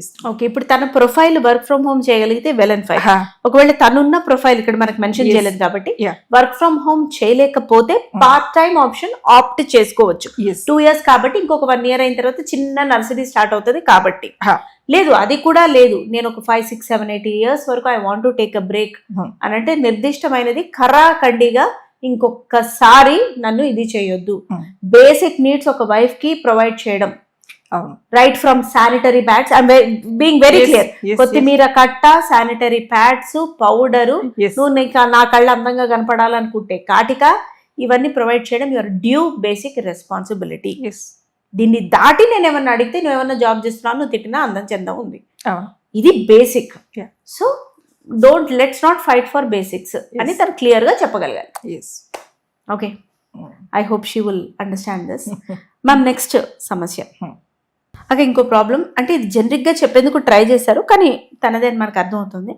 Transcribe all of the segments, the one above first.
అనిపిస్తుంది. ఓకే, ఇప్పుడు తన ప్రొఫైల్ వర్క్ ఫ్రమ్ హోమ్ చేయగలిగితే వెల్ అండ్ ఫైన్. ఒకవేళ తనున్న ప్రొఫైల్ ఇక్కడ మనకు మెన్షన్ చేయలేదు కాబట్టి వర్క్ ఫ్రమ్ హోమ్ చేయలేకపోతే పార్ట్ టైం ఆప్షన్ ఆప్ట్ చేసుకోవచ్చు. 2 years కాబట్టి ఇంకొక 1 year అయిన తర్వాత చిన్న నర్సరీ స్టార్ట్ అవుతుంది కాబట్టి. లేదు అది కూడా లేదు, నేను ఒక 5, 6, 7, 8 years వరకు I want to take a break అని అంటే నిర్దిష్టమైనది ఖరాఖండిగా ఇంకొకసారి నన్ను ఇది చేయొద్దు. బేసిక్ నీడ్స్ ఒక వైఫ్ కి ప్రొవైడ్ చేయడం, right from sanitary pads, being very clear, కొత్తిమీర కట్ట, శానిటరీ ప్యాడ్స్, పౌడరు, నువ్వు నా కళ్ళు అందంగా కనపడాలనుకుంటే కాటిక, ఇవన్నీ ప్రొవైడ్ చేయడం యువర్ డ్యూ బేసిక్ రెస్పాన్సిబిలిటీ. దీన్ని దాటి నేను ఏమన్నా అడిగితే నువ్వు ఏమన్నా జాబ్ చేస్తున్నావు, నువ్వు తిట్టినా అందం చందం ఉంది. ఇది basic. So let's not fight for basics అని తను క్లియర్ గా చెప్పగలగాలి. Okay, I hope she will understand this. Ma'am, next సమస్య. ఓకే, ఇంకో ప్రాబ్లం అంటే ఇది జనరిక్ గా చెప్పేందుకు ట్రై చేశారు కానీ తనదే అని మనకు అర్థమవుతుంది.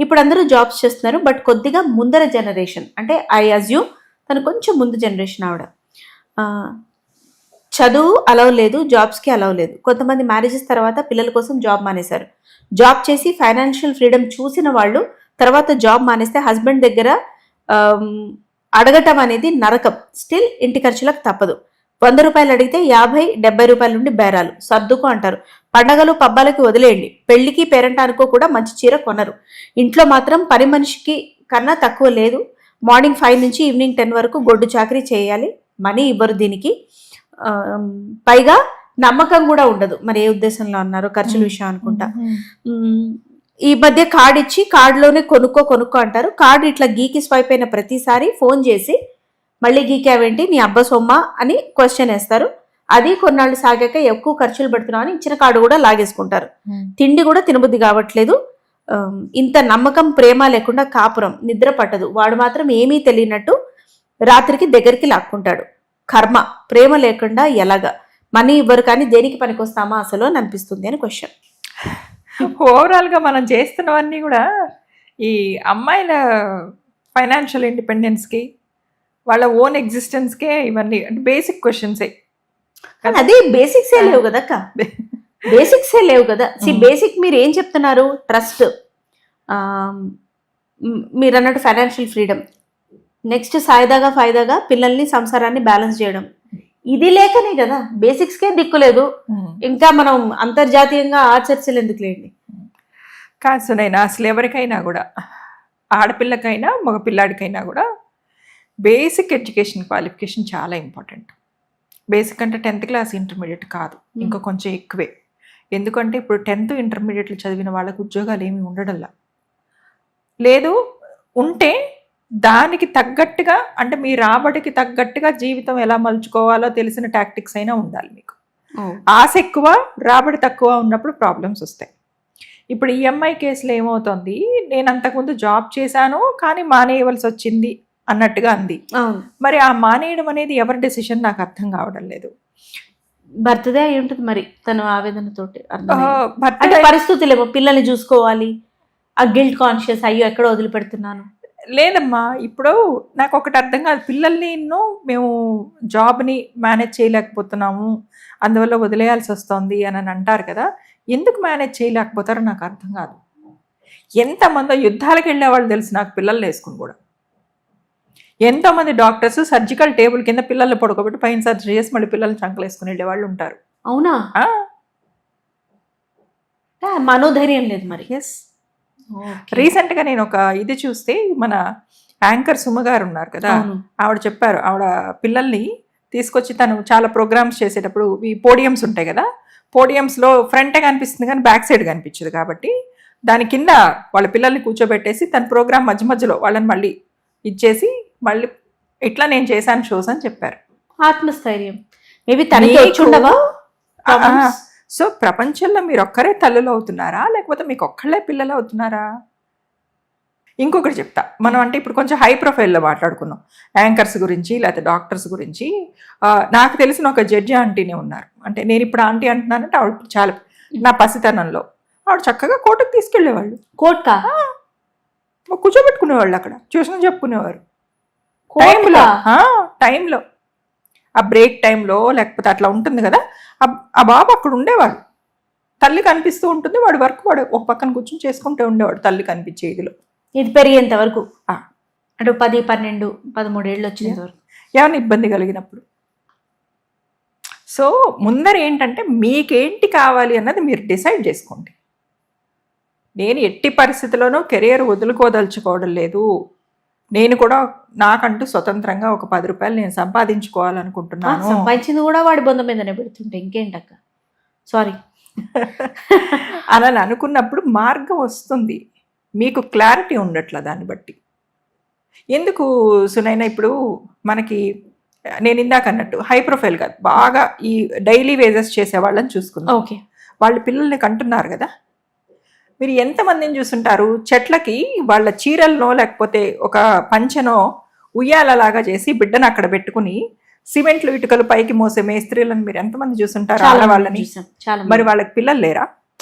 ఇప్పుడు అందరూ జాబ్స్ చేస్తున్నారు, బట్ కొద్దిగా ముందర జనరేషన్ అంటే ఐ అజ్యూమ్ తను కొంచెం ముందు జనరేషన్ ఆవిడ. చదువు అలవ్ లేదు, జాబ్స్కి అలవ్ లేదు. కొంతమంది మ్యారేజెస్ తర్వాత పిల్లల కోసం జాబ్ మానేశారు. జాబ్ చేసి ఫైనాన్షియల్ ఫ్రీడమ్ చూసిన వాళ్ళు తర్వాత జాబ్ మానేస్తే హస్బెండ్ దగ్గర అడగటం అనేది నరకం. స్టిల్ ఇంటి ఖర్చులకు తప్పదు. 100 రూపాయలు అడిగితే 50, 70 రూపాయల నుండి బేరాలు, సర్దుకు అంటారు. పండగలు పబ్బాలకి వదిలేయండి, పెళ్లికి పేరెంటానికో కూడా మంచి చీర కొనరు. ఇంట్లో మాత్రం పని మనిషికి కన్నా తక్కువ లేదు. మార్నింగ్ 5 నుంచి ఈవినింగ్ 10 వరకు గొడ్డు చాకరీ చేయాలి, మనీ ఇవ్వరు దీనికి. పైగా నమ్మకం కూడా ఉండదు. మరి ఏ ఉద్దేశంలో అన్నారో, ఖర్చుల విషయం అనుకుంటా. ఈ మధ్య కార్డు ఇచ్చి కార్డులోనే కొనుక్కో అంటారు. కార్డు ఇట్లా గీకి స్వైప్ అయిన ప్రతిసారి ఫోన్ చేసి మళ్ళీ గీకావేంటి నీ అబ్బా సొమ్మ అని క్వశ్చన్ వేస్తారు. అది కొన్నాళ్ళు సాగాక ఎక్కువ ఖర్చులు పెడుతున్నావు అని ఇచ్చిన కార్డు కూడా లాగేసుకుంటారు. తిండి కూడా తినబుద్ధి కావట్లేదు. ఇంత నమ్మకం ప్రేమ లేకుండా కాపురం, నిద్ర పట్టదు. వాడు మాత్రం ఏమీ తెలియనట్టు రాత్రికి దగ్గరికి లాక్కుంటాడు. కర్మ, ప్రేమ లేకుండా ఎలాగా? మనీ ఇవ్వరు కానీ దేనికి పనికొస్తామా అసలు అని అనిపిస్తుంది అని క్వశ్చన్. ఓవరాల్గా మనం చేస్తున్నవన్నీ కూడా ఈ అమ్మాయిల ఫైనాన్షియల్ ఇండిపెండెన్స్కి, వాళ్ళ ఓన్ ఎగ్జిస్టెన్స్కే ఇవన్నీ అంటే బేసిక్ క్వశ్చన్సే. అదే బేసిక్సే లేవు కదా అక్క, బేసిక్సే లేవు కదా. బేసిక్ మీరు ఏం చెప్తున్నారు? ట్రస్ట్, మీరు అన్నట్టు ఫైనాన్షియల్ ఫ్రీడమ్, నెక్స్ట్ ఫాయిదాగా పిల్లల్ని సంసారాన్ని బ్యాలెన్స్ చేయడం, ఇది లేకనే కదా. బేసిక్స్కే దిక్కులేదు, ఇంకా మనం అంతర్జాతీయంగా ఆచర్చలు ఎందుకు లేండి. కాదు సునైనా, అసలు ఎవరికైనా కూడా, ఆడపిల్లకైనా మగ పిల్లాడికైనా కూడా బేసిక్ ఎడ్యుకేషన్ క్వాలిఫికేషన్ చాలా ఇంపార్టెంట్. బేసిక్ అంటే 10th క్లాస్ ఇంటర్మీడియట్ కాదు, ఇంకా కొంచెం ఎక్కువే. ఎందుకంటే ఇప్పుడు 10th ఇంటర్మీడియట్లు చదివిన వాళ్ళకు ఉద్యోగాలు ఏమి ఉండడంలా లేదు. ఉంటే దానికి తగ్గట్టుగా అంటే మీ రాబడికి తగ్గట్టుగా జీవితం ఎలా మలుచుకోవాలో తెలిసిన టాక్టిక్స్ అయినా ఉండాలి మీకు. ఆశ ఎక్కువ, రాబడి తక్కువ ఉన్నప్పుడు ప్రాబ్లమ్స్ వస్తాయి. ఇప్పుడు ఈ అమ్మాయి కేసులో ఏమవుతుంది, నేను అంతకుముందు జాబ్ చేశాను కానీ మానేయవలసి వచ్చింది అన్నట్టుగా అంది. మరి ఆ మానేయడం అనేది ఎవరి డెసిషన్ నాకు అర్థం కావడం లేదు. భర్తదే అయి ఉంటుంది మరి తను ఆవేదనతోటి. పరిస్థితులేమో పిల్లల్ని చూసుకోవాలి, ఆ గిల్ట్ కాన్షియస్, అయ్యో ఎక్కడ వదిలిపెడుతున్నాను. లేదమ్మా, ఇప్పుడు నాకు ఒకటి అర్థం కాదు. పిల్లల్ని మేము జాబ్ని మేనేజ్ చేయలేకపోతున్నాము, అందువల్ల వదిలేయాల్సి వస్తుంది అని అంటారు కదా. ఎందుకు మేనేజ్ చేయలేకపోతారో నాకు అర్థం కాదు. ఎంతమందో యుద్ధాలకు వెళ్ళే వాళ్ళు తెలుసు నాకు, పిల్లలు వేసుకుని కూడా. ఎంతోమంది డాక్టర్స్ సర్జికల్ టేబుల్ కింద పిల్లల్ని పడుకోబెట్టి పైన సర్జరీ చేసి మళ్ళీ పిల్లల్ని చంకలు వేసుకుని వెళ్ళే వాళ్ళు ఉంటారు. అవునా? మనోధైర్యం లేదు మరి. ఎస్, రీసెంట్గా నేను ఒక ఇది చూస్తే, మన యాంకర్ సుమ గారు ఉన్నారు కదా, ఆవిడ చెప్పారు, ఆవిడ పిల్లల్ని తీసుకొచ్చి తను చాలా ప్రోగ్రామ్స్ చేసేటప్పుడు ఈ పోడియమ్స్ ఉంటాయి కదా, పోడియమ్స్లో ఫ్రంటే కనిపిస్తుంది కానీ బ్యాక్ సైడ్ కనిపించదు కాబట్టి దాని కింద వాళ్ళ పిల్లల్ని కూర్చోబెట్టేసి తన ప్రోగ్రామ్ మధ్యలో వాళ్ళని మళ్ళీ ఇచ్చేసి మళ్ళీ ఇట్లా నేను చేశాను షోస్ అని చెప్పారు. ఆత్మస్థైర్యం మేబీ తనకి వచ్చుండవా. సో ప్రపంచంలో మీరు ఒక్కరే తల్లులు అవుతున్నారా, లేకపోతే మీకు ఒక్కళ్ళే పిల్లలు అవుతున్నారా? ఇంకొకటి చెప్తా, మనం అంటే ఇప్పుడు కొంచెం హై ప్రొఫైల్లో మాట్లాడుకున్నాం యాంకర్స్ గురించి లేకపోతే డాక్టర్స్ గురించి. నాకు తెలిసిన ఒక జడ్జి ఆంటీనే ఉన్నారు. అంటే నేను ఇప్పుడు ఆంటీ అంటున్నానంటే ఆవిడ చాలా, నా పసితనంలో ఆవిడ చక్కగా కోర్టుకు తీసుకెళ్లేవాళ్ళు. కోర్టుకా? కూర్చోబెట్టుకునేవాళ్ళు, అక్కడ ట్యూషన్ చెప్పుకునేవారు టైంలో, ఆ బ్రేక్ టైంలో లేకపోతే అట్లా ఉంటుంది కదా, ఆ బాబు అక్కడ ఉండేవాడు. తల్లి కనిపిస్తూ ఉంటుంది, వాడు వర్క్ వాడు ఒక పక్కన కూర్చొని చేసుకుంటూ ఉండేవాడు తల్లి కనిపించే ఇదిలో. ఇది పెరిగేంత వరకు అంటే 10, 12, 13 ఏళ్ళు వచ్చేంత వరకు ఏమైనా ఇబ్బంది కలిగినప్పుడు. సో ముందర ఏంటంటే మీకేంటి కావాలి అన్నది మీరు డిసైడ్ చేసుకోండి. నేను ఎట్టి పరిస్థితుల్లోనూ కెరియర్ వదులుకోదలుచుకోవడం లేదు, నేను కూడా నాకంటూ స్వతంత్రంగా ఒక 10 రూపాయలు నేను సంపాదించుకోవాలనుకుంటున్నాను. సంపాదించింది కూడా వాడి బొంద మీదనే పెడుతుంటే ఇంకేంటక్క, సారీ అలా అనుకున్నప్పుడు మార్గం వస్తుంది, మీకు క్లారిటీ ఉండట్ల దాన్ని బట్టి. ఎందుకు సునైనా ఇప్పుడు మనకి నేను ఇందాక అన్నట్టు హై ప్రొఫైల్ కాదు, బాగా ఈ డైలీ వేజెస్ చేసే వాళ్ళని చూసుకుందాం. ఓకే, వాళ్ళు పిల్లల్ని కంటున్నారు కదా, మీరు ఎంతమందిని చూసుంటారు చెట్లకి వాళ్ళ చీరలనో లేకపోతే ఒక పంచనో ఉయ్యాలలాగా చేసి బిడ్డను అక్కడ పెట్టుకుని సిమెంట్లు ఇటుకలు పైకి మోసే మేస్త్రీలను మీరు ఎంతమంది చూసుంటారు ఆడవాళ్ళని. మరి వాళ్ళకి పిల్లలు లేరా?